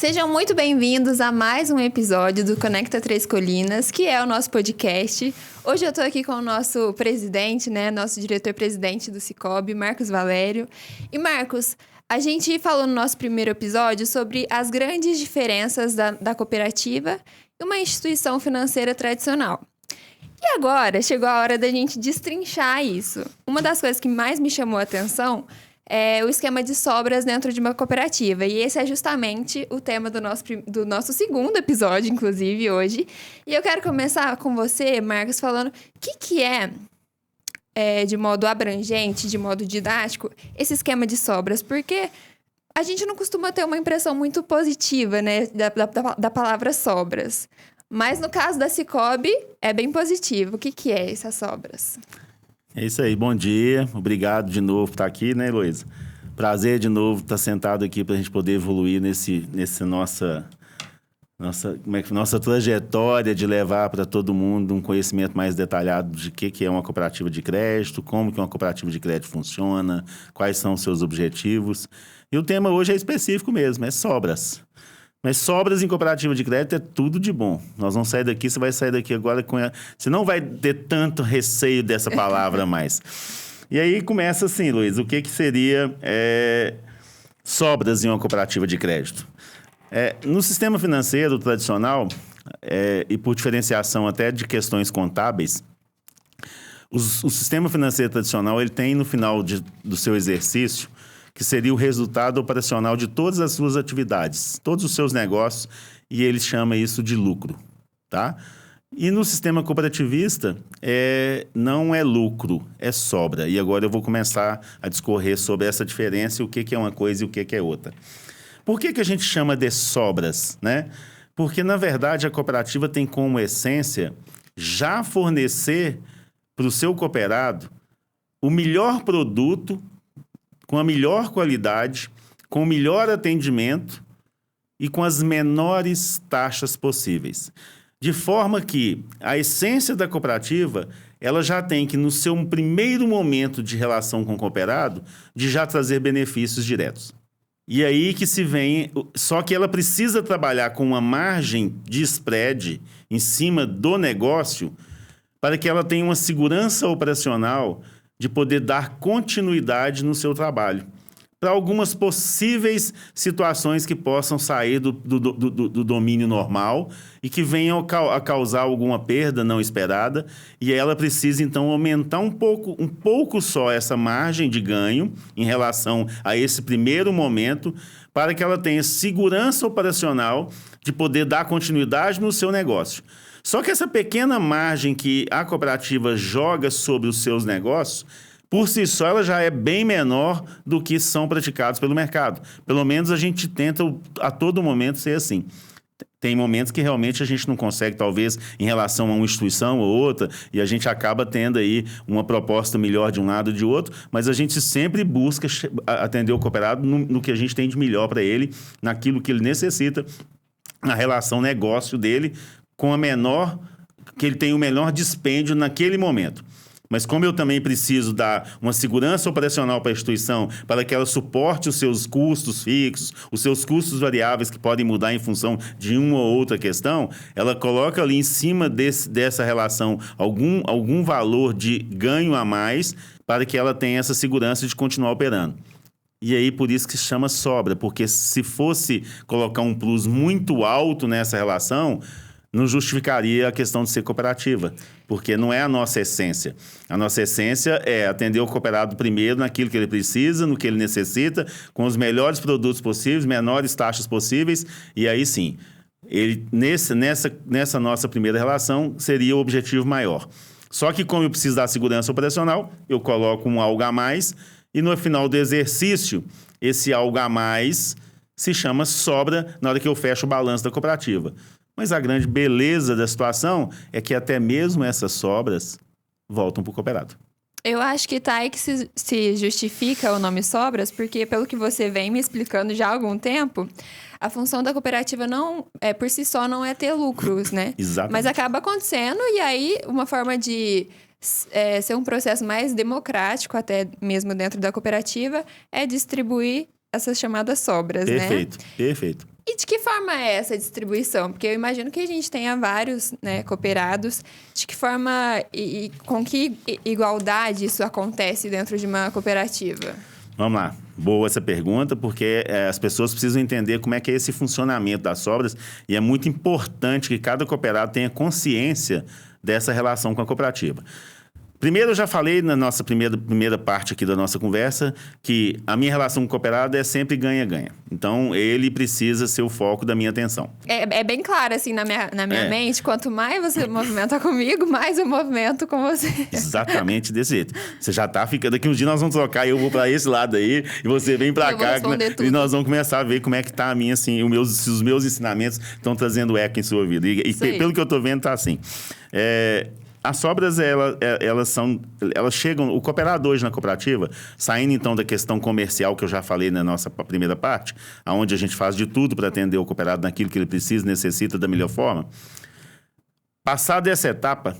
Sejam muito bem-vindos a mais um episódio do Conecta Três Colinas, que é o nosso podcast. Hoje eu estou aqui com o nosso presidente, nosso diretor-presidente do Sicoob, Marcos Valério. E Marcos, a gente falou no nosso primeiro episódio sobre as grandes diferenças da cooperativa e uma instituição financeira tradicional. E agora chegou a hora da gente destrinchar isso. Uma das coisas que mais me chamou a atenção é o esquema de sobras dentro de uma cooperativa. E esse é justamente o tema do nosso segundo episódio, inclusive, hoje. E eu quero começar com você, Marcos, falando o que é, de modo abrangente, de modo didático, esse esquema de sobras. Porque a gente não costuma ter uma impressão muito positiva, da palavra sobras. Mas no caso da Sicoob, é bem positivo. O que é essas sobras? É isso aí, bom dia. Obrigado de novo por estar aqui, né, Heloísa? Prazer de novo estar sentado aqui para a gente poder evoluir nessa nossa trajetória de levar para todo mundo um conhecimento mais detalhado de que é uma cooperativa de crédito, como que uma cooperativa de crédito funciona, quais são os seus objetivos. E o tema hoje é específico mesmo, é sobras. Mas sobras em cooperativa de crédito é tudo de bom. Nós vamos sair daqui, você vai sair daqui agora com... Você não vai ter tanto receio dessa palavra mais. E aí começa assim, Luiz, o que seria sobras em uma cooperativa de crédito? No sistema financeiro tradicional, e por diferenciação até de questões contábeis, o sistema financeiro tradicional ele tem no final do seu exercício que seria o resultado operacional de todas as suas atividades, todos os seus negócios, e ele chama isso de lucro, tá? E no sistema cooperativista, não é lucro, é sobra. E agora eu vou começar a discorrer sobre essa diferença, o que é uma coisa e o que é outra. Por que a gente chama de sobras, né? Porque, na verdade, a cooperativa tem como essência já fornecer para o seu cooperado o melhor produto, com a melhor qualidade, com o melhor atendimento e com as menores taxas possíveis. De forma que a essência da cooperativa, ela já tem que, no seu primeiro momento de relação com o cooperado, de já trazer benefícios diretos. E aí que se vem... Só que ela precisa trabalhar com uma margem de spread em cima do negócio para que ela tenha uma segurança operacional de poder dar continuidade no seu trabalho, para algumas possíveis situações que possam sair do domínio normal e que venham a causar alguma perda não esperada, e ela precisa, então, aumentar um pouco só essa margem de ganho em relação a esse primeiro momento, para que ela tenha segurança operacional de poder dar continuidade no seu negócio. Só que essa pequena margem que a cooperativa joga sobre os seus negócios, por si só, ela já é bem menor do que são praticados pelo mercado. Pelo menos a gente tenta a todo momento ser assim. Tem momentos que realmente a gente não consegue, talvez, em relação a uma instituição ou outra, e a gente acaba tendo aí uma proposta melhor de um lado ou de outro, mas a gente sempre busca atender o cooperado no que a gente tem de melhor para ele, naquilo que ele necessita, na relação negócio dele, que ele tenha o menor dispêndio naquele momento. Mas como eu também preciso dar uma segurança operacional para a instituição, para que ela suporte os seus custos fixos, os seus custos variáveis que podem mudar em função de uma ou outra questão, ela coloca ali em cima dessa relação algum valor de ganho a mais para que ela tenha essa segurança de continuar operando. E aí, por isso que se chama sobra, porque se fosse colocar um plus muito alto nessa relação, não justificaria a questão de ser cooperativa, porque não é a nossa essência. A nossa essência é atender o cooperado primeiro naquilo que ele precisa, no que ele necessita, com os melhores produtos possíveis, menores taxas possíveis, e aí sim, ele, nessa nossa primeira relação, seria o objetivo maior. Só que como eu preciso da segurança operacional, eu coloco um algo a mais, e no final do exercício, esse algo a mais se chama sobra na hora que eu fecho o balanço da cooperativa. Mas a grande beleza da situação é que até mesmo essas sobras voltam para o cooperado. Eu acho que tá aí que se justifica o nome sobras, porque pelo que você vem me explicando já há algum tempo, a função da cooperativa por si só não é ter lucros, né? Exatamente. Mas acaba acontecendo e aí uma forma de ser um processo mais democrático, até mesmo dentro da cooperativa, é distribuir essas chamadas sobras, Perfeito, né? perfeito. E de que forma é essa distribuição? Porque eu imagino que a gente tenha vários, né, cooperados. De que forma e com que igualdade isso acontece dentro de uma cooperativa? Vamos lá. Boa essa pergunta, porque as pessoas precisam entender como é que é esse funcionamento das sobras e é muito importante que cada cooperado tenha consciência dessa relação com a cooperativa. Primeiro, eu já falei na nossa primeira parte aqui da nossa conversa que a minha relação com o cooperado é sempre ganha-ganha. Então, ele precisa ser o foco da minha atenção. É bem claro, assim, na minha mente, quanto mais você movimenta comigo, mais eu movimento com você. Exatamente desse jeito. Você já tá ficando... Daqui uns dias nós vamos trocar, eu vou para esse lado aí, e você vem para cá. E nós vamos começar a ver como é que tá a minha, assim, os meus ensinamentos estão trazendo eco em sua vida. E pelo que eu tô vendo, tá assim. As sobras, elas chegam... O cooperado hoje na cooperativa, saindo então da questão comercial que eu já falei na nossa primeira parte, onde a gente faz de tudo para atender o cooperado naquilo que ele precisa, necessita da melhor forma. Passada essa etapa,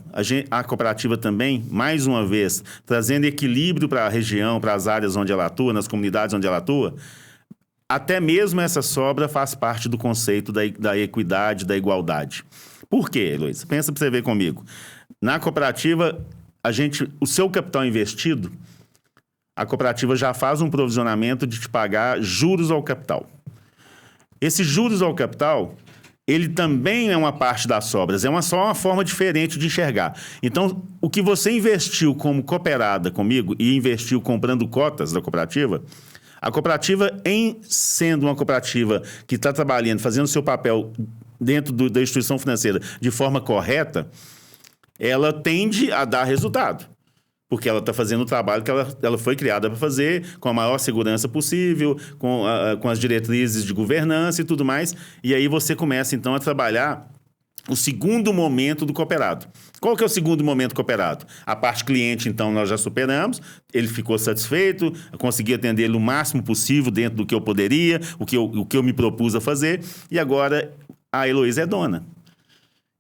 a cooperativa também, mais uma vez, trazendo equilíbrio para a região, para as áreas onde ela atua, nas comunidades onde ela atua, até mesmo essa sobra faz parte do conceito da equidade, da igualdade. Por quê, Luiz? Pensa para você ver comigo. Na cooperativa, o seu capital investido, a cooperativa já faz um provisionamento de te pagar juros ao capital. Esses juros ao capital, ele também é uma parte das sobras, só uma forma diferente de enxergar. Então, o que você investiu como cooperada comigo e investiu comprando cotas da cooperativa, a cooperativa, em sendo uma cooperativa que está trabalhando, fazendo o seu papel dentro da instituição financeira de forma correta, ela tende a dar resultado. Porque ela está fazendo o trabalho que ela foi criada para fazer, com a maior segurança possível, com as diretrizes de governança e tudo mais. E aí você começa, então, a trabalhar o segundo momento do cooperado. Qual que é o segundo momento do cooperado? A parte cliente, então, nós já superamos. Ele ficou satisfeito, eu consegui atender ele o máximo possível dentro do que eu poderia, o que eu me propus a fazer. E agora a Heloísa é dona.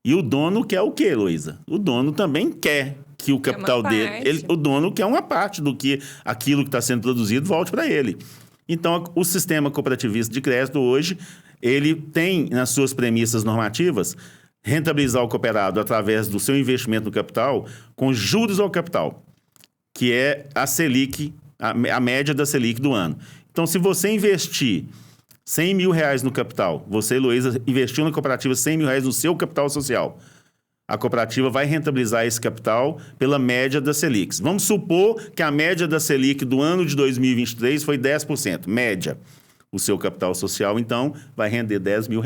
E o dono quer o quê, Heloísa? O dono também quer que o capital dele... o dono quer uma parte do que aquilo que está sendo produzido volte para ele. Então, o sistema cooperativista de crédito hoje, ele tem nas suas premissas normativas rentabilizar o cooperado através do seu investimento no capital com juros ao capital, que é a Selic, a média da Selic do ano. Então, se você investir R$100 mil no capital, você, Heloísa, investiu na cooperativa R$100 mil no seu capital social, a cooperativa vai rentabilizar esse capital pela média da Selic. Vamos supor que a média da Selic do ano de 2023 foi 10%, média. O seu capital social, então, vai render R$10 mil.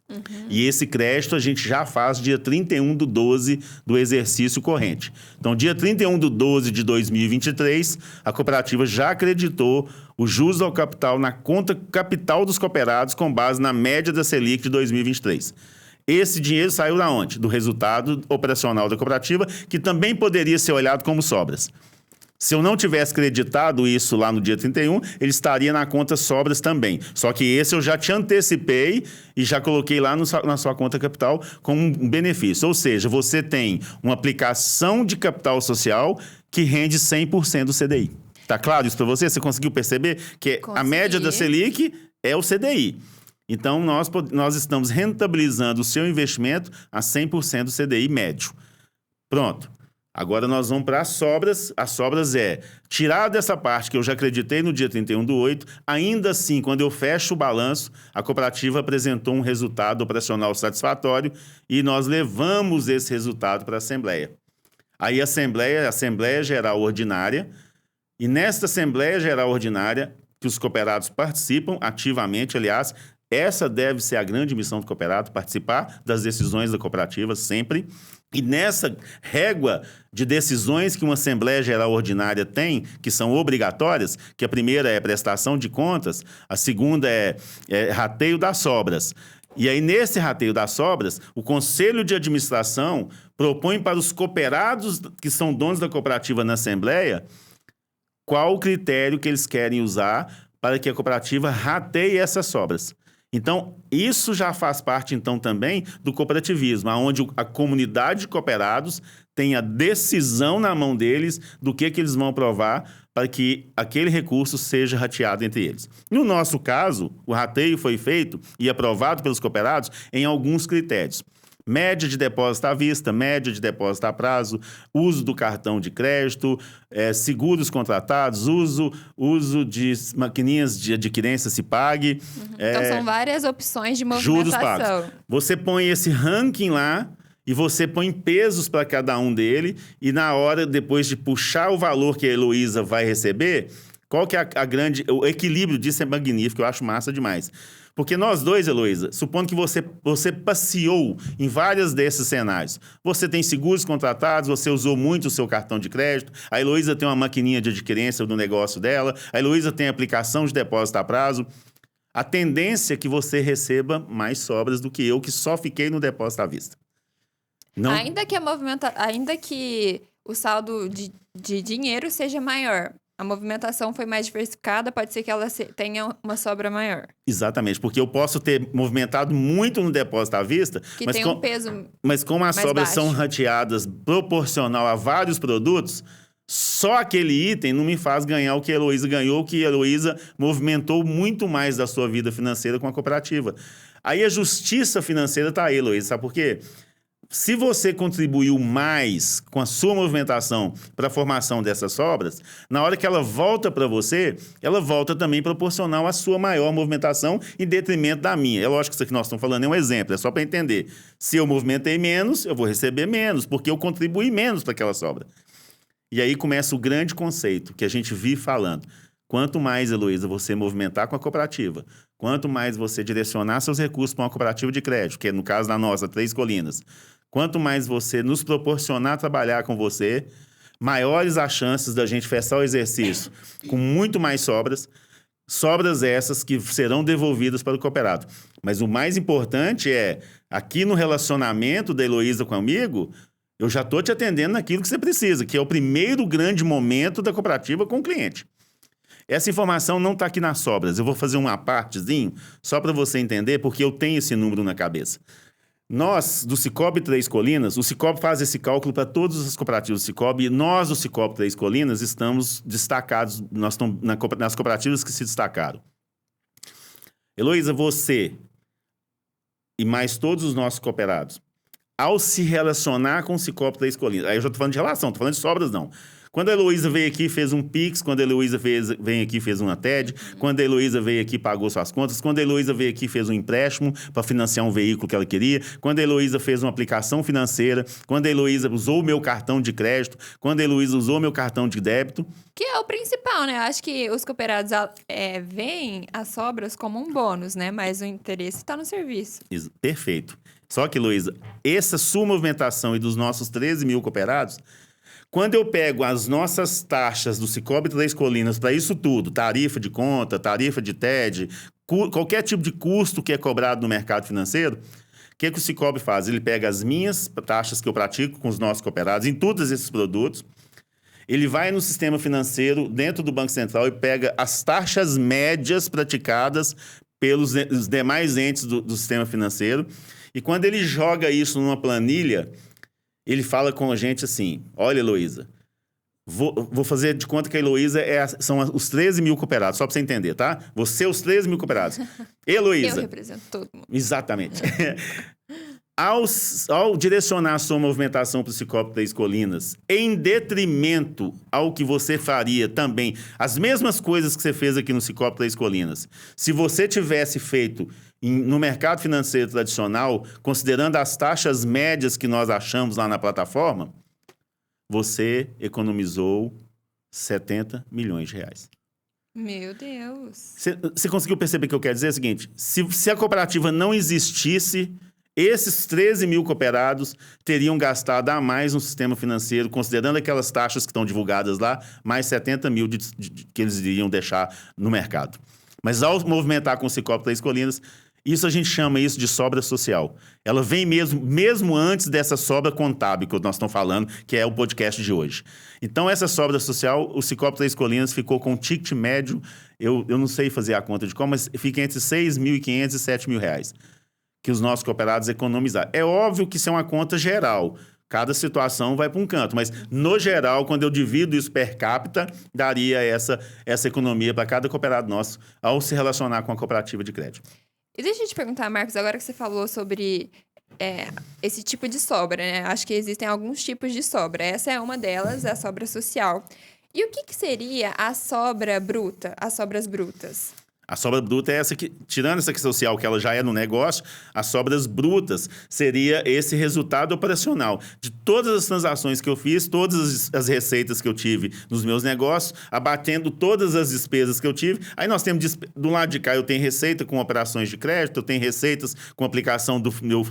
Uhum. E esse crédito a gente já faz dia 31/12 do exercício corrente. Então, dia 31/12 de 2023, a cooperativa já acreditou os juros ao capital na conta capital dos cooperados com base na média da Selic de 2023. Esse dinheiro saiu da onde? Do resultado operacional da cooperativa, que também poderia ser olhado como sobras. Se eu não tivesse creditado isso lá no dia 31, ele estaria na conta sobras também. Só que esse eu já te antecipei e já coloquei lá na sua conta capital como um benefício. Ou seja, você tem uma aplicação de capital social que rende 100% do CDI. Tá claro isso para você? Você conseguiu perceber que a média da Selic é o CDI. Então, nós estamos rentabilizando o seu investimento a 100% do CDI médio. Pronto. Agora nós vamos para as sobras. As sobras é tirar dessa parte que eu já acreditei no dia 31/8. Ainda assim, quando eu fecho o balanço, a cooperativa apresentou um resultado operacional satisfatório e nós levamos esse resultado para a Assembleia. Aí a Assembleia Geral Ordinária, e nesta Assembleia Geral Ordinária, que os cooperados participam ativamente, aliás, essa deve ser a grande missão do cooperado, participar das decisões da cooperativa sempre. E nessa régua de decisões que uma Assembleia Geral Ordinária tem, que são obrigatórias, que a primeira é prestação de contas, a segunda é rateio das sobras. E aí, nesse rateio das sobras, o Conselho de Administração propõe para os cooperados que são donos da cooperativa na Assembleia qual o critério que eles querem usar para que a cooperativa rateie essas sobras. Então, isso já faz parte, então, também do cooperativismo, onde a comunidade de cooperados tem a decisão na mão deles do que eles vão aprovar para que aquele recurso seja rateado entre eles. No nosso caso, o rateio foi feito e aprovado pelos cooperados em alguns critérios. Média de depósito à vista, média de depósito a prazo, uso do cartão de crédito, seguros contratados, uso de maquininhas de adquirência se pague. Então, são várias opções de movimentação. Juros pagos. Você põe esse ranking lá e você põe pesos para cada um dele e na hora, depois de puxar o valor que a Heloísa vai receber, qual que é o equilíbrio disso é magnífico, eu acho massa demais. Porque nós dois, Heloísa, supondo que você passeou em vários desses cenários. Você tem seguros contratados, você usou muito o seu cartão de crédito, a Heloísa tem uma maquininha de adquirência do negócio dela, a Heloísa tem aplicação de depósito a prazo. A tendência é que você receba mais sobras do que eu, que só fiquei no depósito à vista. Não... Ainda que o saldo de dinheiro seja maior, a movimentação foi mais diversificada, pode ser que ela tenha uma sobra maior. Exatamente, porque eu posso ter movimentado muito no depósito à vista, que tem um peso mas como as sobras baixo. São rateadas proporcional a vários produtos, só aquele item não me faz ganhar o que a Heloísa ganhou, que a Heloísa movimentou muito mais da sua vida financeira com a cooperativa. Aí a justiça financeira está aí, Heloísa, sabe por quê? Se você contribuiu mais com a sua movimentação para a formação dessas sobras, na hora que ela volta para você, ela volta também proporcional à sua maior movimentação em detrimento da minha. É lógico que isso que nós estamos falando é um exemplo, é só para entender. Se eu movimentei menos, eu vou receber menos, porque eu contribuí menos para aquela sobra. E aí começa o grande conceito que a gente vive falando. Quanto mais, Heloísa, você movimentar com a cooperativa, quanto mais você direcionar seus recursos para uma cooperativa de crédito, que é no caso da nossa, Três Colinas, quanto mais você nos proporcionar trabalhar com você, maiores as chances da gente fechar o exercício com muito mais sobras essas que serão devolvidas para o cooperado. Mas o mais importante é, aqui no relacionamento da Heloísa comigo, eu já estou te atendendo naquilo que você precisa, que é o primeiro grande momento da cooperativa com o cliente. Essa informação não está aqui nas sobras. Eu vou fazer uma partezinho só para você entender, porque eu tenho esse número na cabeça. Nós, do Cicobi Três Colinas, o Cicobi faz esse cálculo para todas as cooperativas do Cicobi, e nós, do Cicobi Três Colinas, estamos destacados, nós estamos nas cooperativas que se destacaram. Heloísa, você e mais todos os nossos cooperados, ao se relacionar com o Cicobi Três Colinas, aí eu já estou falando de relação, estou falando de sobras não. Quando a Heloísa veio aqui, fez um Pix. Quando a Heloísa veio aqui, fez uma TED. Quando a Heloísa veio aqui, pagou suas contas. Quando a Heloísa veio aqui, fez um empréstimo para financiar um veículo que ela queria. Quando a Heloísa fez uma aplicação financeira. Quando a Heloísa usou o meu cartão de crédito. Quando a Heloísa usou o meu cartão de débito. Que é o principal, né? Eu acho que os cooperados veem as sobras como um bônus, né? Mas o interesse está no serviço. Perfeito. Só que, Heloísa, essa sua movimentação e dos nossos 13 mil cooperados... Quando eu pego as nossas taxas do Cicobi Três Colinas para isso tudo, tarifa de conta, tarifa de TED, qualquer tipo de custo que é cobrado no mercado financeiro, o que o Cicobi faz? Ele pega as minhas taxas que eu pratico com os nossos cooperados em todos esses produtos, ele vai no sistema financeiro, dentro do Banco Central, e pega as taxas médias praticadas pelos os demais entes do sistema financeiro, e quando ele joga isso numa planilha... Ele fala com a gente assim, olha, Heloísa, vou fazer de conta que a Heloísa são os 13 mil cooperados, só para você entender, tá? Você, os 13 mil cooperados. Heloísa. Eu represento todo mundo. Exatamente. Ao direcionar a sua movimentação para o Cicobi Três Colinas, em detrimento ao que você faria também, as mesmas coisas que você fez aqui no Cicobi Três Colinas, se você tivesse feito... no mercado financeiro tradicional, considerando as taxas médias que nós achamos lá na plataforma, você economizou 70 milhões de reais. Meu Deus! Você conseguiu perceber o que eu quero dizer? É o seguinte, se a cooperativa não existisse, esses 13 mil cooperados teriam gastado a mais no sistema financeiro, considerando aquelas taxas que estão divulgadas lá, mais 70 mil que eles iriam deixar no mercado. Mas ao movimentar com o Cicobi Três Colinas, isso a gente chama isso de sobra social. Ela vem mesmo antes dessa sobra contábil que nós estamos falando, que é o podcast de hoje. Então, essa sobra social, o Cicobi Três Colinas ficou com um ticket médio, eu não sei fazer a conta de como, mas fica entre 6.500 e 7 mil reais, que os nossos cooperados economizaram. É óbvio que isso é uma conta geral. Cada situação vai para um canto. Mas, no geral, quando eu divido isso per capita, daria essa economia para cada cooperado nosso ao se relacionar com a cooperativa de crédito. E deixa eu te perguntar, Marcos, agora que você falou sobre esse tipo de sobra, né? Acho que existem alguns tipos de sobra. Essa é uma delas, a sobra social. E o que seria a sobra bruta, as sobras brutas? A sobra bruta é essa que, tirando essa questão social que ela já é no negócio, as sobras brutas seria esse resultado operacional de todas as transações que eu fiz, todas as receitas que eu tive nos meus negócios, abatendo todas as despesas que eu tive. Aí nós temos, do lado de cá, eu tenho receita com operações de crédito, eu tenho receitas com aplicação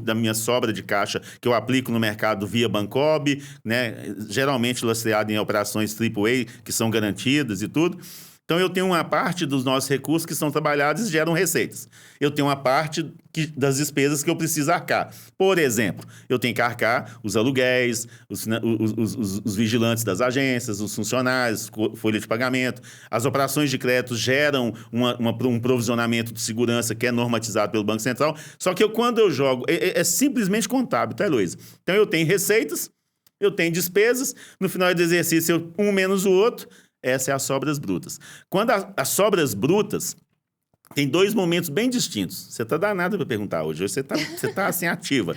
da minha sobra de caixa que eu aplico no mercado via Bancob, né? Geralmente lastreado em operações AAA, que são garantidas e tudo. Então, eu tenho uma parte dos nossos recursos que são trabalhados e geram receitas. Eu tenho uma parte das despesas que eu preciso arcar. Por exemplo, eu tenho que arcar os aluguéis, os vigilantes das agências, os funcionários, folha de pagamento. As operações de crédito geram um provisionamento de segurança que é normatizado pelo Banco Central. Só que quando eu jogo, é simplesmente contábil, tá, Heloísa? Então, eu tenho receitas, eu tenho despesas, no final do exercício, um menos o outro. Essa é as sobras brutas. Quando as sobras brutas, tem dois momentos bem distintos. Você tá danada para perguntar hoje. Hoje você tá assim, ativa.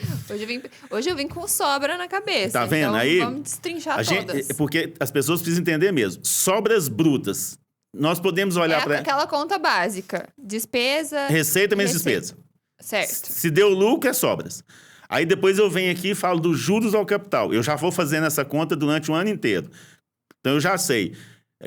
Hoje eu vim com sobra na cabeça. Tá vendo? Então aí, vamos destrinchar todas. Porque as pessoas precisam entender mesmo. Sobras brutas. Nós podemos olhar para... aquela conta básica. Despesa... Receita menos despesa. Certo. Se deu lucro, é sobras. Aí depois eu venho aqui e falo dos juros ao capital. Eu já vou fazendo essa conta durante o ano inteiro. Então eu já sei...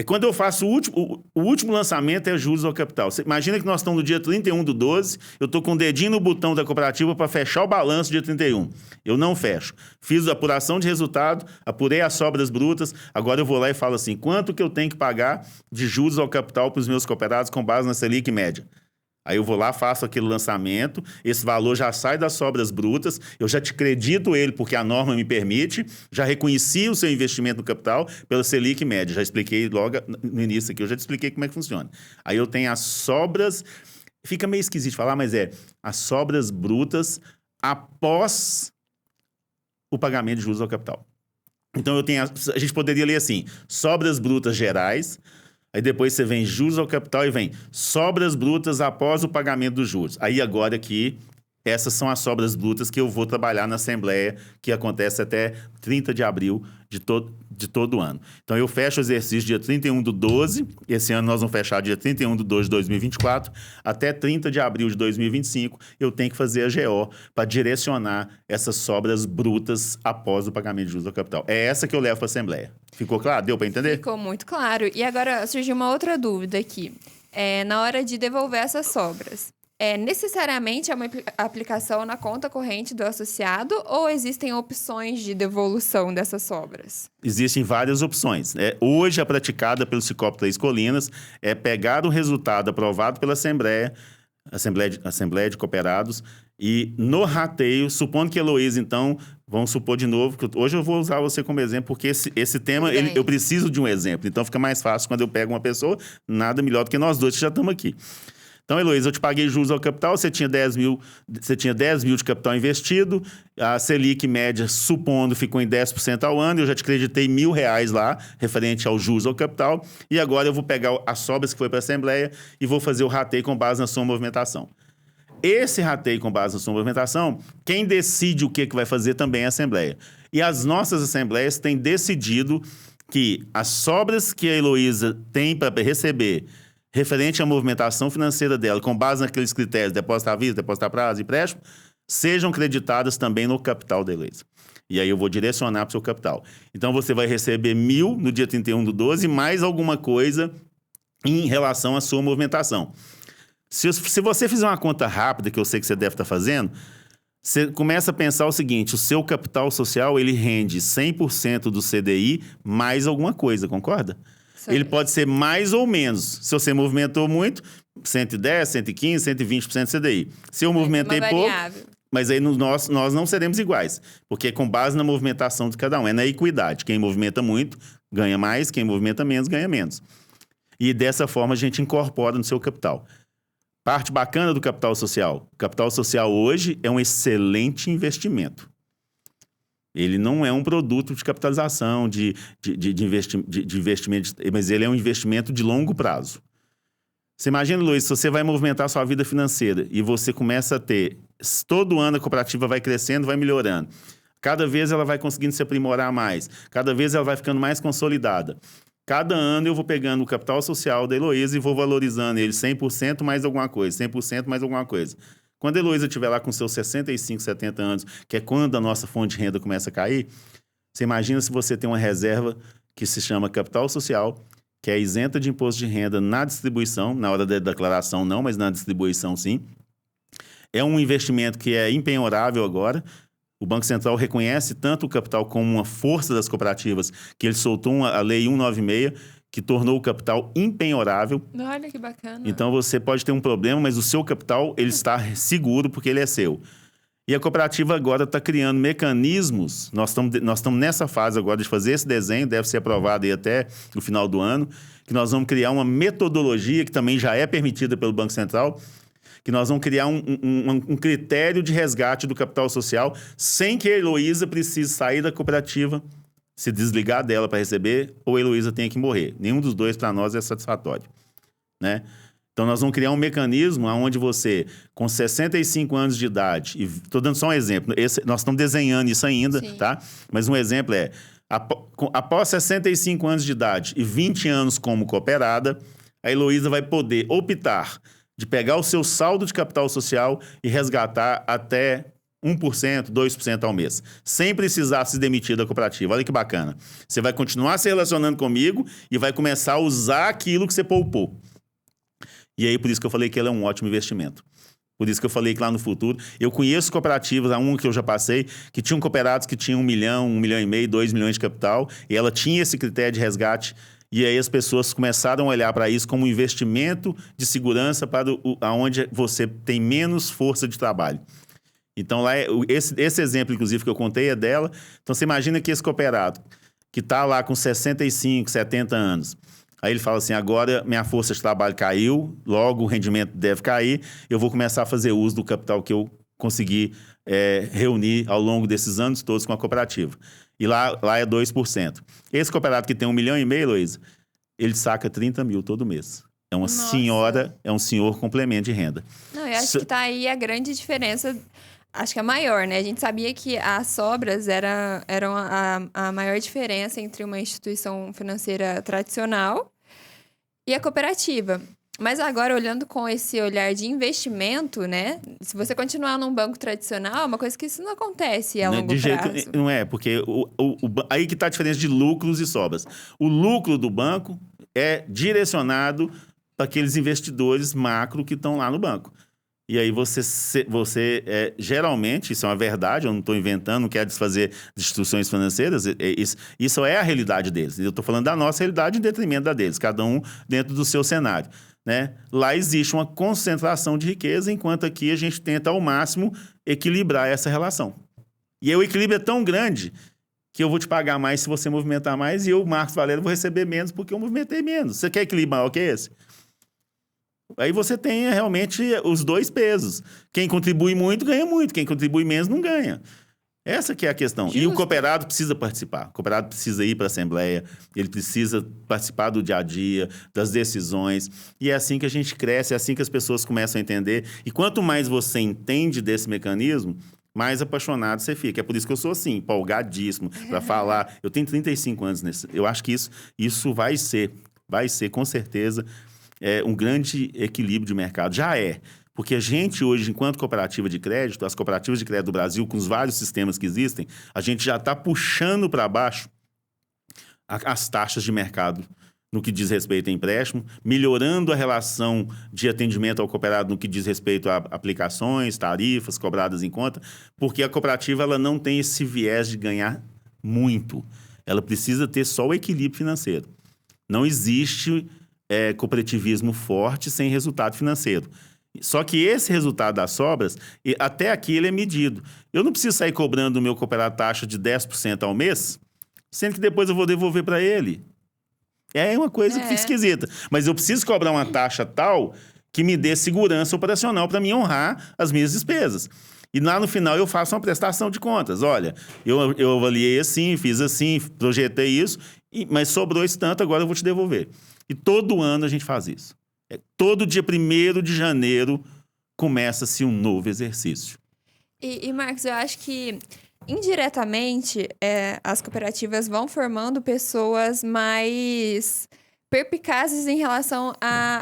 Quando eu faço o último lançamento é juros ao capital. Você imagina que nós estamos no dia 31/12, eu estou com o dedinho no botão da cooperativa para fechar o balanço dia 31. Eu não fecho. Fiz a apuração de resultado, apurei as sobras brutas, agora eu vou lá e falo assim, quanto que eu tenho que pagar de juros ao capital para os meus cooperados com base na Selic média? Aí eu vou lá, faço aquele lançamento, esse valor já sai das sobras brutas, eu já te acredito ele porque a norma me permite, já reconheci o seu investimento no capital pela Selic média, já expliquei logo no início aqui, eu já te expliquei como é que funciona. Aí eu tenho as sobras, fica meio esquisito de falar, mas as sobras brutas após o pagamento de juros ao capital. Então a gente poderia ler assim, sobras brutas gerais. Aí depois você vem juros ao capital e vem sobras brutas após o pagamento dos juros. Aí agora aqui, essas são as sobras brutas que eu vou trabalhar na Assembleia, que acontece até 30 de abril de todo ano. Então eu fecho o exercício dia 31/12, esse ano nós vamos fechar dia 31/12 de 2024, até 30 de abril de 2025, eu tenho que fazer a GO para direcionar essas sobras brutas após o pagamento de juros ao capital. É essa que eu levo para a Assembleia. Ficou claro? Deu para entender? Ficou muito claro. E agora surgiu uma outra dúvida aqui. Na hora de devolver essas sobras, necessariamente é uma aplicação na conta corrente do associado ou existem opções de devolução dessas sobras? Existem várias opções. Hoje, a praticada pelo Sicoob Três Colinas é pegar o resultado aprovado pela Assembleia de Cooperados e no rateio, supondo que a Heloísa, então, vamos supor de novo, que hoje eu vou usar você como exemplo, porque esse tema, eu preciso de um exemplo. Então, fica mais fácil quando eu pego uma pessoa, nada melhor do que nós dois que já estamos aqui. Então, Heloísa, eu te paguei juros ao capital, você tinha 10 mil de capital investido, a Selic média, supondo, ficou em 10% ao ano, eu já te acreditei R$1.000 lá, referente aos juros ao capital, e agora eu vou pegar as sobras que foi para a Assembleia e vou fazer o rateio com base na sua movimentação. Esse rateio com base na sua movimentação, quem decide o que vai fazer também é a Assembleia. E as nossas Assembleias têm decidido que as sobras que a Heloísa tem para receber referente à movimentação financeira dela, com base naqueles critérios, depósito à vista, depósito a prazo e empréstimo, sejam creditadas também no capital da Heloísa. E aí eu vou direcionar para o seu capital. Então você vai receber 1.000 no dia 31/12, mais alguma coisa em relação à sua movimentação. Se você fizer uma conta rápida, que eu sei que você deve estar fazendo, você começa a pensar o seguinte, o seu capital social, ele rende 100% do CDI mais alguma coisa, concorda? Ele pode ser mais ou menos. Se você movimentou muito, 110, 115, 120% CDI. Se eu movimentei pouco, mas aí nós não seremos iguais. Porque é com base na movimentação de cada um. É na equidade. Quem movimenta muito, ganha mais. Quem movimenta menos, ganha menos. E dessa forma a gente incorpora no seu capital. Parte bacana do capital social. O capital social hoje é um excelente investimento. Ele não é um produto de capitalização, de investimento, mas ele é um investimento de longo prazo. Você imagina, Luiz, se você vai movimentar a sua vida financeira e você começa a ter... Todo ano a cooperativa vai crescendo, vai melhorando. Cada vez ela vai conseguindo se aprimorar mais. Cada vez ela vai ficando mais consolidada. Cada ano eu vou pegando o capital social da Heloísa e vou valorizando ele 100% mais alguma coisa, 100% mais alguma coisa. Quando a Heloísa estiver lá com seus 65, 70 anos, que é quando a nossa fonte de renda começa a cair, você imagina se você tem uma reserva que se chama capital social, que é isenta de imposto de renda na distribuição, na hora da declaração não, mas na distribuição sim. É um investimento que é impenhorável agora. O Banco Central reconhece tanto o capital como uma força das cooperativas, que ele soltou a Lei 196, que tornou o capital impenhorável. Olha que bacana. Então, você pode ter um problema, mas o seu capital ele está seguro porque ele é seu. E a cooperativa agora está criando mecanismos, nós estamos nessa fase agora de fazer esse desenho, deve ser aprovado aí até o final do ano, que nós vamos criar uma metodologia que também já é permitida pelo Banco Central, que nós vamos criar um critério de resgate do capital social sem que a Heloísa precise sair da cooperativa, se desligar dela para receber, ou a Heloísa tenha que morrer. Nenhum dos dois, para nós, é satisfatório, né? Então, nós vamos criar um mecanismo onde você, com 65 anos de idade, e estou dando só um exemplo, nós estamos desenhando isso ainda, sim, tá? Mas um exemplo é, após 65 anos de idade e 20 anos como cooperada, a Heloísa vai poder optar de pegar o seu saldo de capital social e resgatar até 1%, 2% ao mês, sem precisar se demitir da cooperativa. Olha que bacana. Você vai continuar se relacionando comigo e vai começar a usar aquilo que você poupou. E aí, por isso que eu falei que ele é um ótimo investimento. Por isso que eu falei que lá no futuro... Eu conheço cooperativas, a uma que eu já passei, que tinham cooperados que tinham 1 milhão, 1 milhão e meio, 2 milhões de capital, e ela tinha esse critério de resgate. E aí as pessoas começaram a olhar para isso como um investimento de segurança para onde você tem menos força de trabalho. Então, lá esse exemplo, inclusive, que eu contei é dela. Então, você imagina que esse cooperado, que está lá com 65, 70 anos, aí ele fala assim, agora minha força de trabalho caiu, logo o rendimento deve cair, eu vou começar a fazer uso do capital que eu consegui reunir ao longo desses anos todos com a cooperativa. E lá é 2%. Esse cooperado que tem 1 milhão e meio, Luiz, ele saca 30 mil todo mês. É uma senhora, é um senhor complemento de renda. Não, eu acho que está aí a grande diferença... Acho que é maior, né? A gente sabia que as sobras eram a maior diferença entre uma instituição financeira tradicional e a cooperativa. Mas agora, olhando com esse olhar de investimento, né? Se você continuar num banco tradicional, é uma coisa que isso não acontece a longo prazo. Não é, porque aí que está a diferença de lucros e sobras. O lucro do banco é direcionado para aqueles investidores macro que estão lá no banco. E aí geralmente, isso é uma verdade, eu não estou inventando, não quero desfazer de instituições financeiras, isso é a realidade deles. Eu estou falando da nossa realidade em detrimento da deles, cada um dentro do seu cenário, né? Lá existe uma concentração de riqueza, enquanto aqui a gente tenta ao máximo equilibrar essa relação. E aí o equilíbrio é tão grande que eu vou te pagar mais se você movimentar mais e eu, Marcos Valério, vou receber menos porque eu movimentei menos. Você quer equilíbrio maior que esse? Aí você tem realmente os dois pesos. Quem contribui muito, ganha muito. Quem contribui menos, não ganha. Essa que é a questão. Justo. E o cooperado precisa participar. O cooperado precisa ir para a assembleia. Ele precisa participar do dia a dia, das decisões. E é assim que a gente cresce, é assim que as pessoas começam a entender. E quanto mais você entende desse mecanismo, mais apaixonado você fica. É por isso que eu sou assim, empolgadíssimo para falar. Eu tenho 35 anos nesse. Eu acho que isso vai ser com certeza... um grande equilíbrio de mercado. Já é. Porque a gente hoje, enquanto cooperativa de crédito, as cooperativas de crédito do Brasil, com os vários sistemas que existem, a gente já está puxando para baixo as taxas de mercado no que diz respeito a empréstimo, melhorando a relação de atendimento ao cooperado no que diz respeito a aplicações, tarifas cobradas em conta, porque a cooperativa ela não tem esse viés de ganhar muito. Ela precisa ter só o equilíbrio financeiro. Não existe... cooperativismo forte sem resultado financeiro. Só que esse resultado das sobras, até aqui ele é medido. Eu não preciso sair cobrando do meu cooperado taxa de 10% ao mês, sendo que depois eu vou devolver para ele. É uma coisa que fica esquisita. Mas eu preciso cobrar uma taxa tal que me dê segurança operacional para me honrar as minhas despesas. E lá no final eu faço uma prestação de contas. Olha, eu avaliei assim, fiz assim, projetei isso, mas sobrou esse tanto, agora eu vou te devolver. E todo ano a gente faz isso. Todo dia 1º de janeiro começa-se um novo exercício. E Marcos, eu acho que indiretamente as cooperativas vão formando pessoas mais perspicazes em relação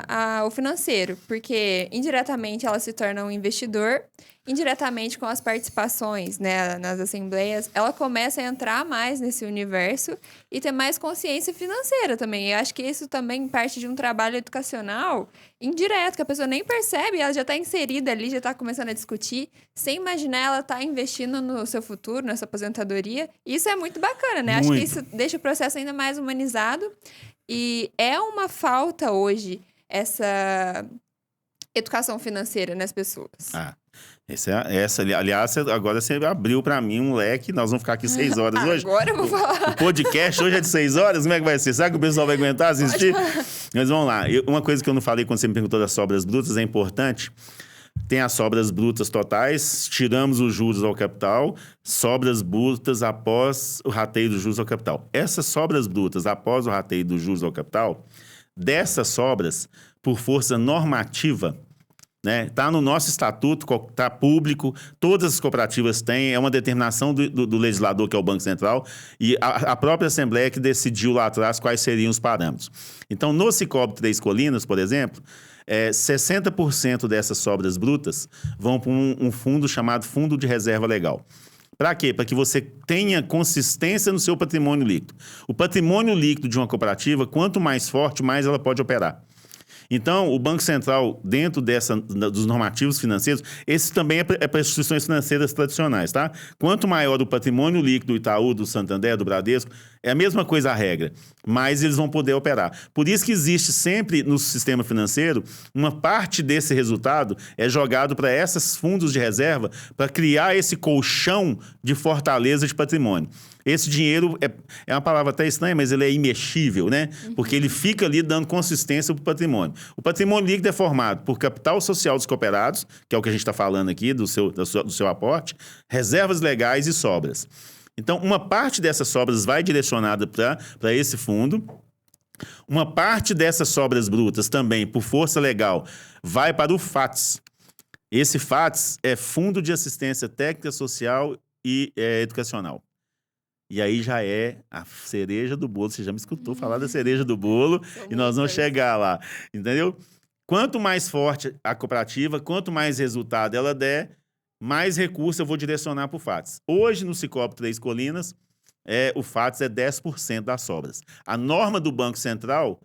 ao financeiro, porque indiretamente ela se torna um investidor, indiretamente com as participações, né, nas assembleias, ela começa a entrar mais nesse universo e ter mais consciência financeira também. Eu acho que isso também parte de um trabalho educacional indireto, que a pessoa nem percebe, ela já está inserida ali, já está começando a discutir, sem imaginar ela tá investindo no seu futuro, na sua aposentadoria. Isso é muito bacana, né? Muito. Acho que isso deixa o processo ainda mais humanizado. E é uma falta hoje essa educação financeira nas pessoas. Aliás, agora você abriu para mim um leque, nós vamos ficar aqui 6 horas hoje. Agora eu vou falar. O podcast hoje é de 6 horas, como é que vai ser? Será que o pessoal vai aguentar assistir? Mas vamos lá, uma coisa que eu não falei quando você me perguntou das sobras brutas, é importante. Tem as sobras brutas totais, tiramos os juros ao capital, sobras brutas após o rateio dos juros ao capital. Essas sobras brutas após o rateio dos juros ao capital, dessas sobras, por força normativa, né, tá no nosso estatuto, tá público, todas as cooperativas têm, é uma determinação do legislador, que é o Banco Central, e a própria Assembleia que decidiu lá atrás quais seriam os parâmetros. Então, no Sicoob Três Colinas, por exemplo, 60% dessas sobras brutas vão para um fundo chamado Fundo de Reserva Legal. Para quê? Para que você tenha consistência no seu patrimônio líquido. O patrimônio líquido de uma cooperativa, quanto mais forte, mais ela pode operar. Então, o Banco Central, dentro dos normativos financeiros, esse também é para instituições financeiras tradicionais, tá? Quanto maior o patrimônio líquido do Itaú, do Santander, do Bradesco, é a mesma coisa a regra, mas eles vão poder operar. Por isso que existe sempre no sistema financeiro, uma parte desse resultado é jogado para esses fundos de reserva para criar esse colchão de fortaleza de patrimônio. Esse dinheiro é uma palavra até estranha, mas ele é imexível, né? Porque ele fica ali dando consistência para o patrimônio. O patrimônio líquido é formado por capital social dos cooperados, que é o que a gente está falando aqui, do seu aporte, reservas legais e sobras. Então, uma parte dessas sobras vai direcionada para esse fundo. Uma parte dessas sobras brutas também, por força legal, vai para o FATS. Esse FATS é Fundo de Assistência Técnica Social e Educacional. E aí já é a cereja do bolo. Você já me escutou falar da cereja do bolo e nós vamos chegar lá, entendeu? Quanto mais forte a cooperativa, quanto mais resultado ela der, mais recurso eu vou direcionar para o FATS. Hoje, no Sicoob Três Colinas, o FATS é 10% das sobras. A norma do Banco Central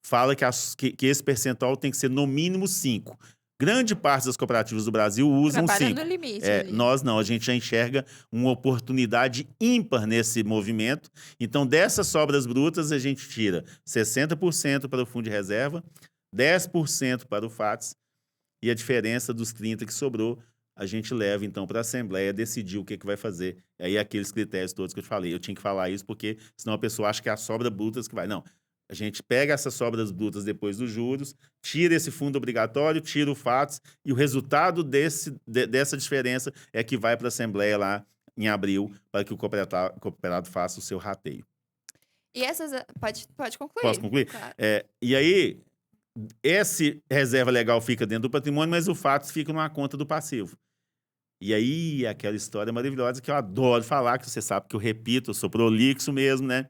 fala que esse percentual tem que ser no mínimo 5%. Grande parte das cooperativas do Brasil usam 5%. No limite, nós não, a gente já enxerga uma oportunidade ímpar nesse movimento. Então, dessas sobras brutas, a gente tira 60% para o fundo de reserva, 10% para o FATS, e a diferença dos 30% que sobrou, a gente leva, então, para a Assembleia decidir o que vai fazer. E aí, aqueles critérios todos que eu te falei. Eu tinha que falar isso porque senão a pessoa acha que é a sobra brutas que vai. Não. A gente pega essas sobras brutas depois dos juros, tira esse fundo obrigatório, tira o FATS, e o resultado dessa diferença é que vai para a Assembleia lá em abril, para que o cooperado faça o seu rateio. E essas... Pode concluir. Posso concluir? Claro. E aí, esse reserva legal fica dentro do patrimônio, mas o FATS fica numa conta do passivo. E aí, aquela história maravilhosa que eu adoro falar, que você sabe que eu repito, eu sou prolixo mesmo, né?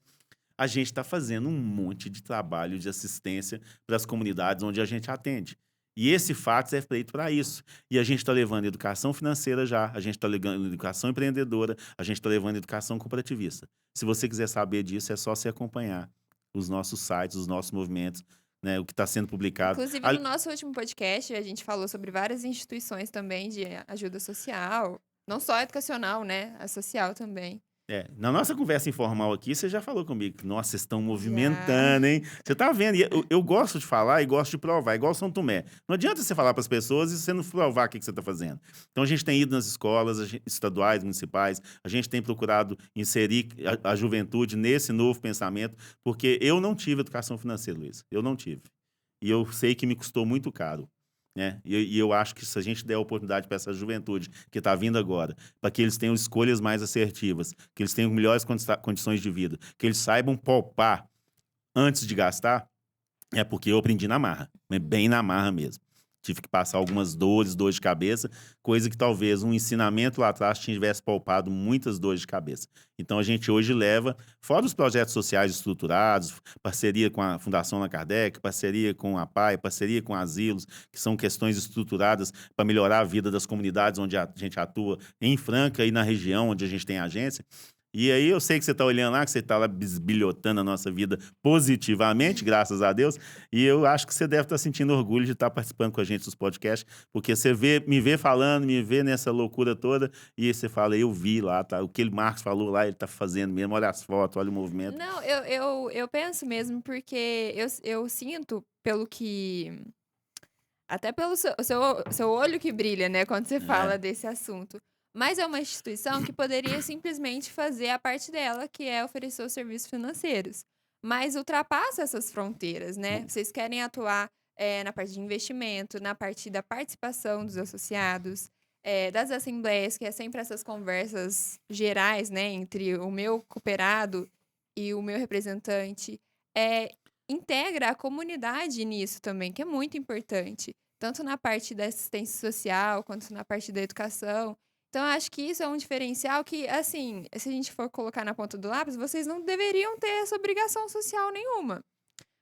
A gente está fazendo um monte de trabalho de assistência para as comunidades onde a gente atende. E esse FATS é feito para isso. E a gente está levando educação financeira já, a gente está levando educação empreendedora, a gente está levando educação cooperativista. Se você quiser saber disso, é só se acompanhar os nossos sites, os nossos movimentos, né, o que está sendo publicado. Inclusive, no nosso último podcast, a gente falou sobre várias instituições também de ajuda social. Não só educacional, né? A social também. Na nossa conversa informal aqui, você já falou comigo que, nossa, vocês estão movimentando, hein? Você tá vendo? E eu gosto de falar e gosto de provar, igual São Tomé. Não adianta você falar para as pessoas e você não provar o que você está fazendo. Então, a gente tem ido nas escolas estaduais, municipais, a gente tem procurado inserir a juventude nesse novo pensamento, porque eu não tive educação financeira, Luiz. Eu não tive. E eu sei que me custou muito caro. né? E eu acho que se a gente der oportunidade para essa juventude que está vindo agora, para que eles tenham escolhas mais assertivas, que eles tenham melhores condições de vida, que eles saibam poupar antes de gastar, é porque eu aprendi na marra, bem na marra mesmo. Tive que passar algumas dores de cabeça, coisa que talvez um ensinamento lá atrás tivesse poupado muitas dores de cabeça. Então a gente hoje leva, fora os projetos sociais estruturados, parceria com a Fundação Allan Kardec, parceria com a PAI, parceria com asilos, que são questões estruturadas para melhorar a vida das comunidades onde a gente atua, em Franca e na região onde a gente tem agência. E aí eu sei que você está olhando lá, que você está lá bisbilhotando a nossa vida positivamente, graças a Deus, e eu acho que você deve estar sentindo orgulho de estar participando com a gente dos podcasts, porque você me vê falando, me vê nessa loucura toda, e aí você fala, eu vi lá, tá, o que o Marcos falou lá, ele está fazendo mesmo, olha as fotos, olha o movimento. Não, eu penso mesmo, porque eu sinto pelo que... Até pelo seu olho que brilha, né, quando você fala desse assunto. Mas é uma instituição que poderia simplesmente fazer a parte dela, que é oferecer os serviços financeiros. Mas ultrapassa essas fronteiras, né? Vocês querem atuar na parte de investimento, na parte da participação dos associados, das assembleias, que é sempre essas conversas gerais, né? Entre o meu cooperado e o meu representante. Integra a comunidade nisso também, que é muito importante. Tanto na parte da assistência social, quanto na parte da educação. Então, eu acho que isso é um diferencial que, assim, se a gente for colocar na ponta do lápis, vocês não deveriam ter essa obrigação social nenhuma.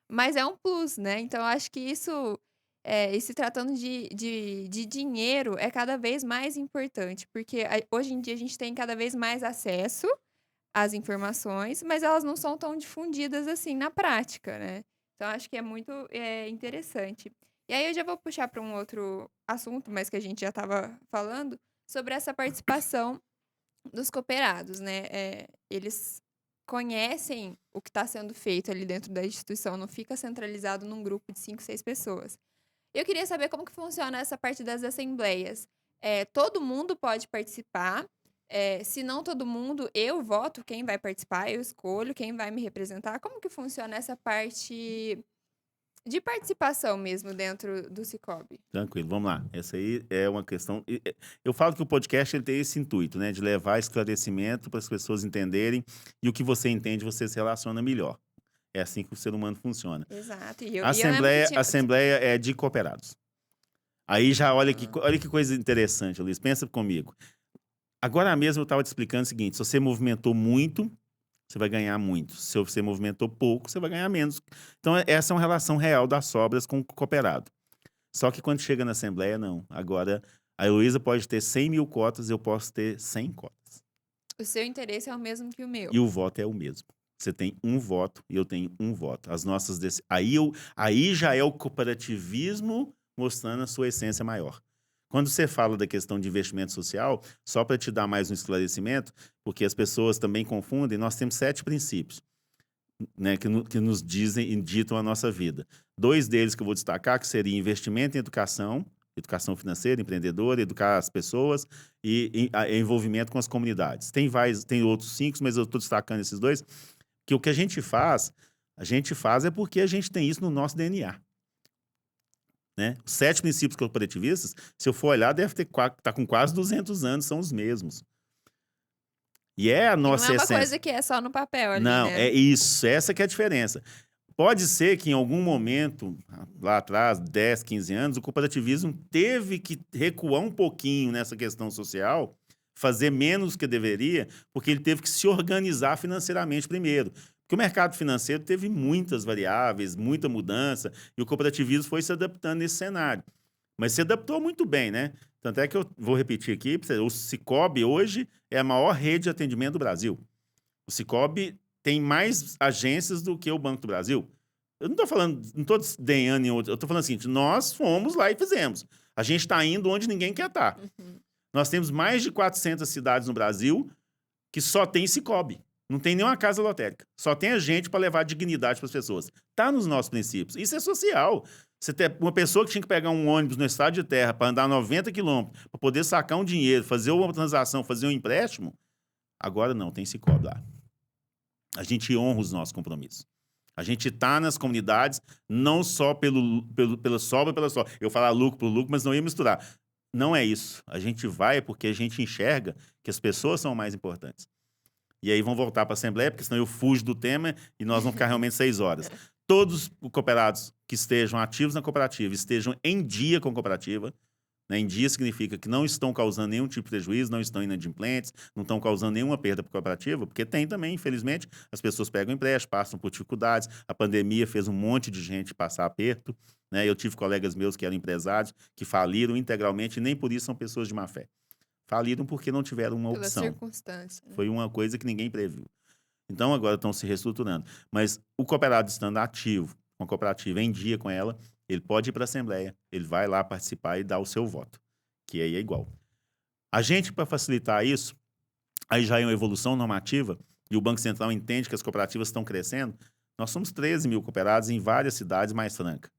Mas é um plus, né? Então, eu acho que isso, e se tratando de dinheiro, é cada vez mais importante. Porque hoje em dia a gente tem cada vez mais acesso às informações, mas elas não são tão difundidas assim na prática, né? Então, eu acho que é muito interessante. E aí eu já vou puxar para um outro assunto, mas que a gente já estava falando, sobre essa participação dos cooperados, né? Eles conhecem o que está sendo feito ali dentro da instituição, não fica centralizado num grupo de 5, 6 pessoas. Eu queria saber como que funciona essa parte das assembleias. Todo mundo pode participar. Se não todo mundo, eu voto quem vai participar, eu escolho quem vai me representar. Como que funciona essa parte de participação mesmo dentro do Cicobi? Tranquilo, vamos lá. Essa aí é uma questão... Eu falo que o podcast ele tem esse intuito, né? De levar esclarecimento para as pessoas entenderem e o que você entende, você se relaciona melhor. É assim que o ser humano funciona. Exato. A assembleia é de cooperados. Aí já olha que coisa interessante, Luiz. Pensa comigo. Agora mesmo eu estava te explicando o seguinte, se você movimentou muito, você vai ganhar muito. Se você movimentou pouco, você vai ganhar menos. Então, essa é uma relação real das sobras com o cooperado. Só que quando chega na Assembleia, não. Agora, a Heloísa pode ter 100 mil cotas, eu posso ter 100 cotas. O seu interesse é o mesmo que o meu. E o voto é o mesmo. Você tem um voto e eu tenho um voto. As nossas aí já é o cooperativismo mostrando a sua essência maior. Quando você fala da questão de investimento social, só para te dar mais um esclarecimento, porque as pessoas também confundem, nós temos 7 princípios, né, que nos dizem e ditam a nossa vida. 2 deles que eu vou destacar, que seria investimento em educação financeira, empreendedora, educar as pessoas e envolvimento com as comunidades. Tem outros 5, mas eu estou destacando esses 2, que o que a gente faz é porque a gente tem isso no nosso DNA. Né? Os 7 princípios corporativistas, se eu for olhar, deve tá com quase 200 anos, são os mesmos. E é a nossa essência. Não é uma coisa que é só no papel ali, não, né? É isso, essa que é a diferença. Pode ser que em algum momento, lá atrás, 10, 15 anos, o corporativismo teve que recuar um pouquinho nessa questão social, fazer menos que deveria, porque ele teve que se organizar financeiramente primeiro. Porque o mercado financeiro teve muitas variáveis, muita mudança, e o cooperativismo foi se adaptando nesse cenário. Mas se adaptou muito bem, né? Tanto é que eu vou repetir aqui, o Cicobi hoje é a maior rede de atendimento do Brasil. O Cicobi tem mais agências do que o Banco do Brasil. Eu não estou falando, não estou desdenhando em outro, eu estou falando assim, nós fomos lá e fizemos. A gente está indo onde ninguém quer estar. Nós temos mais de 400 cidades no Brasil que só tem Cicobi. Não tem nenhuma casa lotérica. Só tem a gente para levar dignidade para as pessoas. Está nos nossos princípios. Isso é social. Você tem uma pessoa que tinha que pegar um ônibus no estado de terra para andar 90 quilômetros, para poder sacar um dinheiro, fazer uma transação, fazer um empréstimo. Agora não, tem Cicobi lá. A gente honra os nossos compromissos. A gente está nas comunidades não só pela sobra, eu falar lucro por lucro, mas não ia misturar. Não é isso. A gente vai porque a gente enxerga que as pessoas são mais importantes. E aí vão voltar para a Assembleia, porque senão eu fujo do tema e nós vamos ficar realmente 6 horas. Todos os cooperados que estejam ativos na cooperativa, estejam em dia com a cooperativa, né? Em dia significa que não estão causando nenhum tipo de prejuízo, não estão inadimplentes, não estão causando nenhuma perda para a cooperativa, porque tem também, infelizmente, as pessoas pegam empréstimo, passam por dificuldades, a pandemia fez um monte de gente passar aperto, né? Eu tive colegas meus que eram empresários, que faliram integralmente e nem por isso são pessoas de má fé. Faliram porque não tiveram uma Pela opção. circunstância. Né? Foi uma coisa que ninguém previu. Então, agora estão se reestruturando. Mas o cooperado estando ativo, com a cooperativa em dia com ela, ele pode ir para a Assembleia, ele vai lá participar e dar o seu voto, que aí é igual. A gente, para facilitar isso, aí já é uma evolução normativa, e o Banco Central entende que as cooperativas estão crescendo, nós somos 13 mil cooperados em várias cidades mais francas.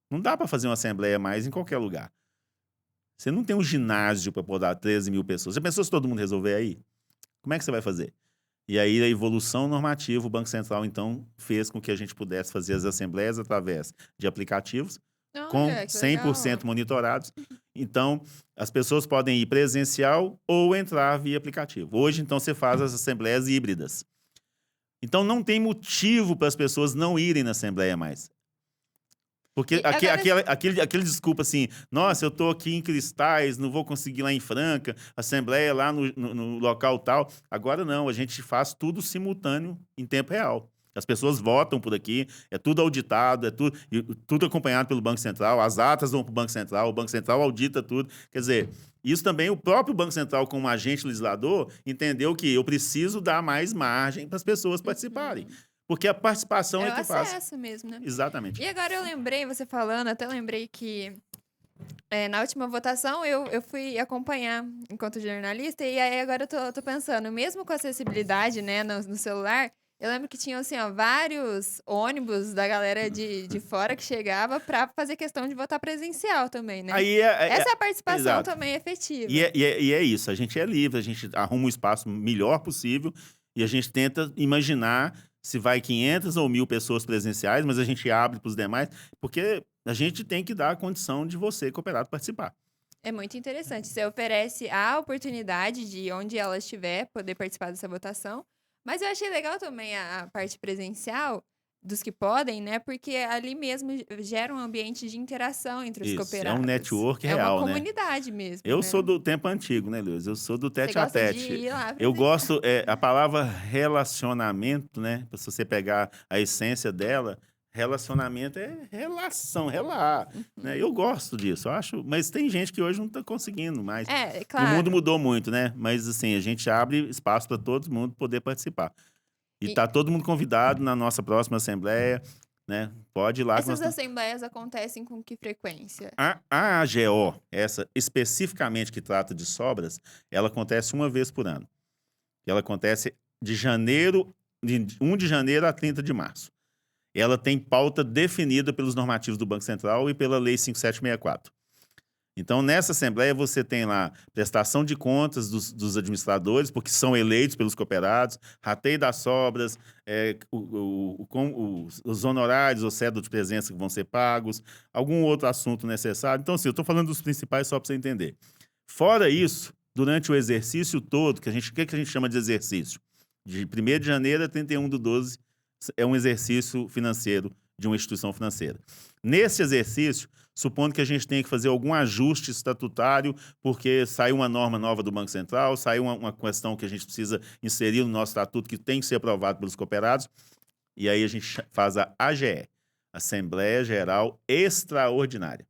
Não dá para fazer uma Assembleia mais em qualquer lugar. Você não tem um ginásio para poder dar 13 mil pessoas. Já pensou se todo mundo resolver aí? Como é que você vai fazer? E aí, a evolução normativa, o Banco Central, então, fez com que a gente pudesse fazer as assembleias através de aplicativos, com 100% monitorados. Então, as pessoas podem ir presencial ou entrar via aplicativo. Hoje, então, você faz as assembleias híbridas. Então, não tem motivo para as pessoas não irem na assembleia mais. Porque aquele desculpa assim, nossa, eu estou aqui em Cristais, não vou conseguir lá em Franca, assembleia lá no local tal. Agora não, a gente faz tudo simultâneo em tempo real. As pessoas votam por aqui, é tudo auditado, é tudo acompanhado pelo Banco Central, as atas vão para o Banco Central audita tudo. Quer dizer, isso também o próprio Banco Central, como agente legislador, entendeu que eu preciso dar mais margem para as pessoas participarem. Porque a participação é que faz. É o acesso mesmo, né? Exatamente. E agora eu lembrei, você falando, até lembrei que na última votação eu fui acompanhar enquanto jornalista, e aí agora eu tô pensando, mesmo com acessibilidade, né, no celular, eu lembro que tinham, assim, ó, vários ônibus da galera de fora que chegava para fazer questão de votar presencial também, né? Essa é a participação também efetiva. E é isso, a gente é livre, a gente arruma o espaço melhor possível e a gente tenta imaginar se vai 500 ou 1.000 pessoas presenciais, mas a gente abre para os demais, porque a gente tem que dar a condição de você, cooperado, participar. É muito interessante. Você oferece a oportunidade de, onde ela estiver, poder participar dessa votação. Mas eu achei legal também a parte presencial, dos que podem, né? Porque ali mesmo gera um ambiente de interação entre os cooperados. É um network real, né? É uma comunidade mesmo. Eu sou do tempo antigo, né, Luiz? Eu sou do tete a tete. De ir lá eu gosto, a palavra relacionamento, né? Se você pegar a essência dela, relacionamento é relação, né? Eu gosto disso, eu acho. Mas tem gente que hoje não está conseguindo mais. Claro. O mundo mudou muito, né? Mas assim, a gente abre espaço para todo mundo poder participar. E está todo mundo convidado na nossa próxima assembleia, né? Pode ir lá. Essas assembleias acontecem com que frequência? A AGO, essa especificamente que trata de sobras, ela acontece uma vez por ano. Ela acontece de 1 de janeiro a 30 de março. Ela tem pauta definida pelos normativos do Banco Central e pela Lei 5764. Então, nessa Assembleia, você tem lá prestação de contas dos administradores, porque são eleitos pelos cooperados, rateio das sobras, os honorários ou cédula de presença que vão ser pagos, algum outro assunto necessário. Então, assim, eu estou falando dos principais só para você entender. Fora isso, durante o exercício todo, o que a gente chama de exercício? De 1º de janeiro a 31/12 é um exercício financeiro de uma instituição financeira. Nesse exercício, supondo que a gente tenha que fazer algum ajuste estatutário, porque saiu uma norma nova do Banco Central, saiu uma questão que a gente precisa inserir no nosso estatuto, que tem que ser aprovado pelos cooperados, e aí a gente faz a AGE, Assembleia Geral Extraordinária.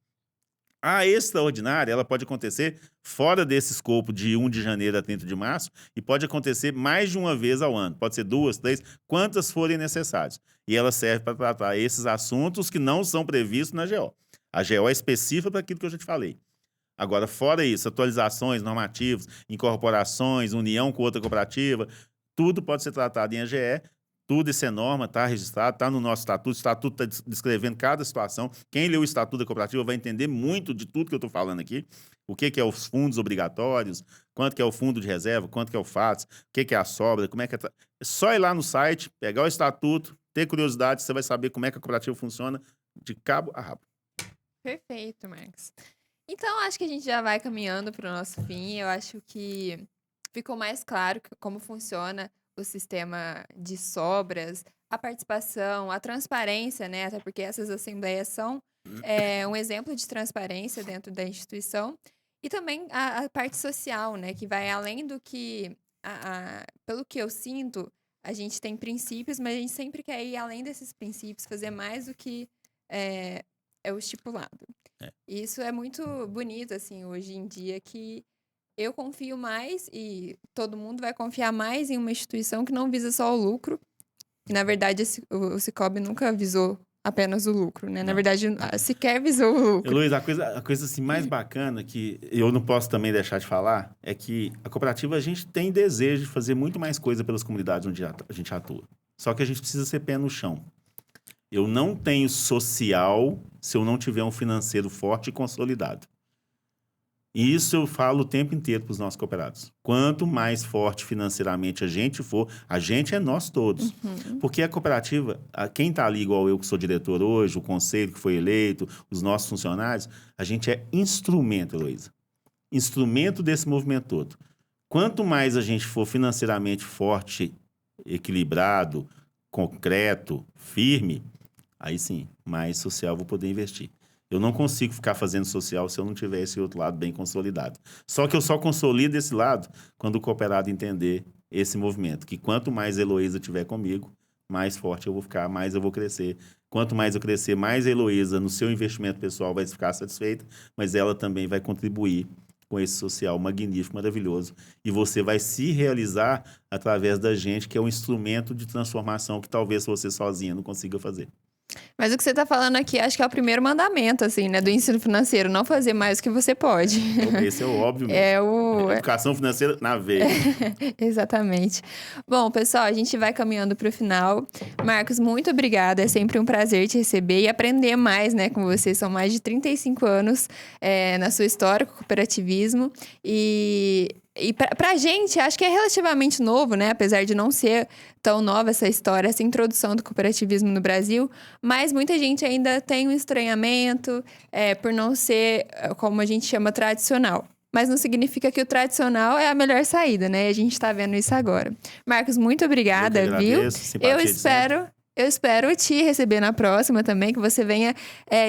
A extraordinária, ela pode acontecer fora desse escopo de 1 de janeiro a 30 de março e pode acontecer mais de uma vez ao ano. Pode ser 2, 3, quantas forem necessárias. E ela serve para tratar esses assuntos que não são previstos na AGO. A AGO é específica para aquilo que eu já te falei. Agora, fora isso, atualizações, normativos, incorporações, união com outra cooperativa, tudo pode ser tratado em AGE. Tudo isso é norma, está registrado, está no nosso estatuto. O estatuto está descrevendo cada situação. Quem lê o estatuto da cooperativa vai entender muito de tudo que eu estou falando aqui. O que é os fundos obrigatórios, quanto que é o fundo de reserva, quanto que é o FATS, o que é a sobra, como é que é... É só ir lá no site, pegar o estatuto, ter curiosidade, você vai saber como é que a cooperativa funciona de cabo a rabo. Perfeito, Marcos. Então, acho que a gente já vai caminhando para o nosso fim. Eu acho que ficou mais claro como funciona o sistema de sobras, a participação, a transparência, né? Até porque essas assembleias são um exemplo de transparência dentro da instituição. E também a parte social, né? Que vai além do que, pelo que eu sinto, a gente tem princípios, mas a gente sempre quer ir além desses princípios, fazer mais do que é o estipulado. E isso é muito bonito, assim, hoje em dia, que eu confio mais e todo mundo vai confiar mais em uma instituição que não visa só o lucro. E, na verdade, o Sicoob nunca visou apenas o lucro, né? Na verdade, sequer visou o lucro. Luiz, a coisa assim, mais bacana que eu não posso também deixar de falar é que a cooperativa, a gente tem desejo de fazer muito mais coisa pelas comunidades onde a gente atua. Só que a gente precisa ser pé no chão. Eu não tenho social se eu não tiver um financeiro forte e consolidado. E isso eu falo o tempo inteiro para os nossos cooperados. Quanto mais forte financeiramente a gente for, a gente é nós todos. Porque a cooperativa, quem está ali igual eu que sou diretor hoje, o conselho que foi eleito, os nossos funcionários, a gente é instrumento, Heloísa. Instrumento desse movimento todo. Quanto mais a gente for financeiramente forte, equilibrado, concreto, firme, aí sim, mais social eu vou poder investir. Eu não consigo ficar fazendo social se eu não tiver esse outro lado bem consolidado. Só que eu só consolido esse lado quando o cooperado entender esse movimento. Que quanto mais a Heloísa estiver comigo, mais forte eu vou ficar, mais eu vou crescer. Quanto mais eu crescer, mais a Heloísa no seu investimento pessoal vai ficar satisfeita, mas ela também vai contribuir com esse social magnífico, maravilhoso. E você vai se realizar através da gente, que é um instrumento de transformação que talvez você sozinha não consiga fazer. Mas o que você está falando aqui, acho que é o primeiro mandamento, assim, né? Do ensino financeiro, não fazer mais do que você pode. Esse é o óbvio mesmo. Educação financeira na veia. Exatamente. Bom, pessoal, a gente vai caminhando para o final. Marcos, muito obrigada. É sempre um prazer te receber e aprender mais, né, com você. São mais de 35 anos na sua história com o cooperativismo. E pra gente, acho que é relativamente novo, né? Apesar de não ser tão nova essa história, essa introdução do cooperativismo no Brasil. Mas muita gente ainda tem um estranhamento por não ser, como a gente chama, tradicional. Mas não significa que o tradicional é a melhor saída, né? A gente tá vendo isso agora. Marcos, muito obrigada, eu que agradeço, viu? Eu espero te receber na próxima também, que você venha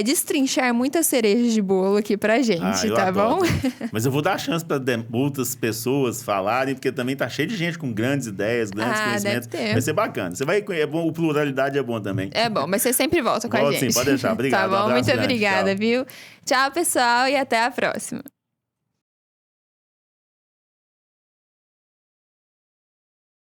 destrinchar muitas cerejas de bolo aqui pra gente, eu tá adoro. bom? Mas eu vou dar chance para outras pessoas falarem, porque também tá cheio de gente com grandes ideias, grandes conhecimentos. Deve ter. Vai ser bacana. É bom, a pluralidade é bom também. É bom, mas você sempre volta com a gente. Sim, pode deixar. Obrigado. Tá bom? Um abraço Muito grande. obrigada, Tchau. viu? Tchau, pessoal, e até a próxima.